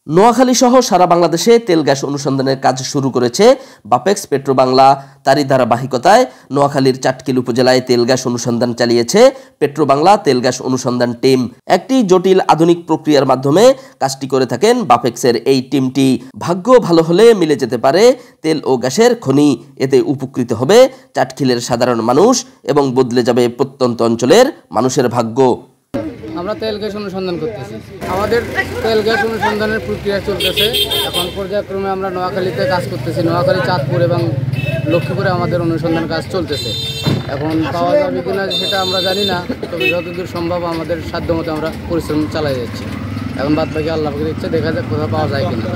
নোয়াখালী সহ সারা বাংলাদেশে তেল গ্যাস অনুসন্ধানের কাজ শুরু করেছে বাপেক্স পেট্রোবাংলা। তারই ধারাবাহিকতায় নোয়াখালীর চাটখিল উপজেলায় তেল গ্যাস অনুসন্ধান চালিয়েছে পেট্রোবাংলা তেল গ্যাস অনুসন্ধান টিম। একটি জটিল আধুনিক প্রক্রিয়ার মাধ্যমে কাজটি করে থাকেন বাপেক্সের এই টিমটি। ভাগ্য ভালো হলে মিলে যেতে পারে তেল ও গ্যাসের খনি। এতে উপকৃত হবে চাটখিলের সাধারণ মানুষ এবং বদলে যাবে প্রত্যন্ত অঞ্চলের মানুষের ভাগ্য। আমরা তেল গ্যাস অনুসন্ধান করতেছি। আমাদের তেল গ্যাস অনুসন্ধানের প্রক্রিয়া চলতেছে। এখন পর্যায়ক্রমে আমরা নোয়াখালীতে কাজ করতেছি। নোয়াখালী, চাঁদপুর এবং লক্ষ্মীপুরে আমাদের অনুসন্ধান কাজ চলতেছে। এখন পাওয়া যাবে কিনা সেটা আমরা জানি না, তবে যতদূর সম্ভব আমাদের সাধ্যমতো আমরা পরিশ্রম চালাই যাচ্ছি। এখন বাদ বাকি আল্লাহ পাকের ইচ্ছে, দেখা যাক কোথাও পাওয়া যায় কিনা।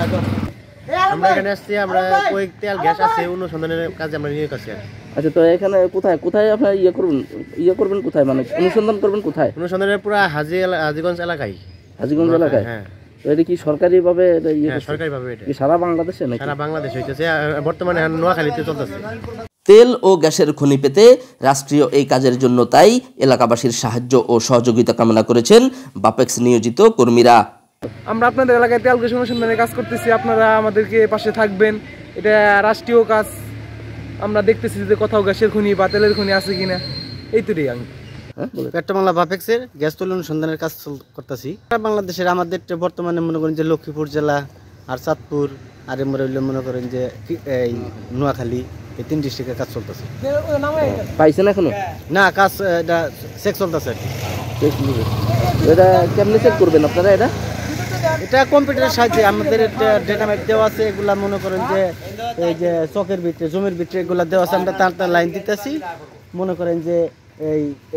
আমরা এখানে আসছি, আমরা কয়েক তেল গ্যাস আছে অনুসন্ধানের কাজে আমরা নিয়ে কাছে। আচ্ছা, তো এখানে কোথায় আপনার করবেন কোথায়, মানে অনুসন্ধান করবেন কোথায়? অনুসন্ধানের পুরো হাজীগঞ্জ এলাকায়। হাজীগঞ্জ এলাকায়? হ্যাঁ। তো এটা কি সরকারিভাবে? সরকারিভাবে। এটা সারা বাংলাদেশে নাকি? সারা বাংলাদেশ হইতেছে, বর্তমানে নোয়াখালীতে চলতেছে। তেল ও গ্যাসের খনি পেতে রাষ্ট্রীয় এই কাজের জন্য তাই এলাকাবাসীর সাহায্য ও সহযোগিতা কামনা করেছেন বাপেক্স নিয়োজিত কর্মীরা। আমরা আপনাদের এলাকায় তেল গ্যাস অনুসন্ধানের কাজ করতেছি, আপনারা আমাদেরকে পাশে থাকবেন। এটা রাষ্ট্রীয় কাজ, আমরা দেখতেছি যে কোথাও গ্যাসের খনি বা তেলের খনি আছে কিনা। এইটুকুই আমি পেট্রোবাংলা বাপেক্সের গ্যাস তেল অনুসন্ধানের কাজ করতেছি। বাংলাদেশের আমাদের বর্তমানে মনে করেন যে লক্ষ্মীপুর জেলা আর চাঁদপুর আর মনে করেন যে এই নোয়াখালী, এই 3 ডিস্ট্রিক্টের কাজ চলতেছে। পাইছেন এখনো? না, কাজ এটা চেক চলতেছে। এটা কেমনে চেক করবেন আপনারা? এটা কম্পিউটারের সাহায্যে আমাদের ডেটা ম্যাপ দেওয়া আছে। এগুলা মনে করেন যে এই যে চকের ভিতরে, জমির ভিতরে এগুলা দেওয়া আছে। আমরা তার লাইন দিতেছি, মনে করেন যে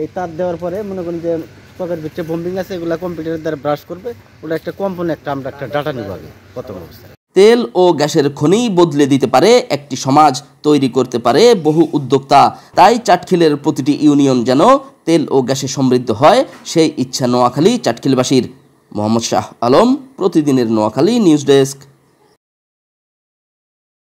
এই তার দেওয়ার পরে মনে করেন যে চকের ভিতরে বম্বিং আছে, এগুলা কম্পিউটারের দ্বারা ব্রাশ করবে। ওটা একটা কম্পোনেন্ট, আমরা একটা ডাটা নিব আগে প্রথম অবস্থায়। তেল ও গ্যাসের খনি বদলে দিতে পারে একটি সমাজ, তৈরি করতে পারে বহু উদ্যোক্তা। তাই চাটখিলের প্রতিটি ইউনিয়ন যেন তেল ও গ্যাসে সমৃদ্ধ হয়, সেই ইচ্ছা নোয়াখালী চাটখিলবাসীর। মোহাম্মদ শাহ আলম, প্রতিদিনের নোয়াখালী নিউজ ডেস্ক।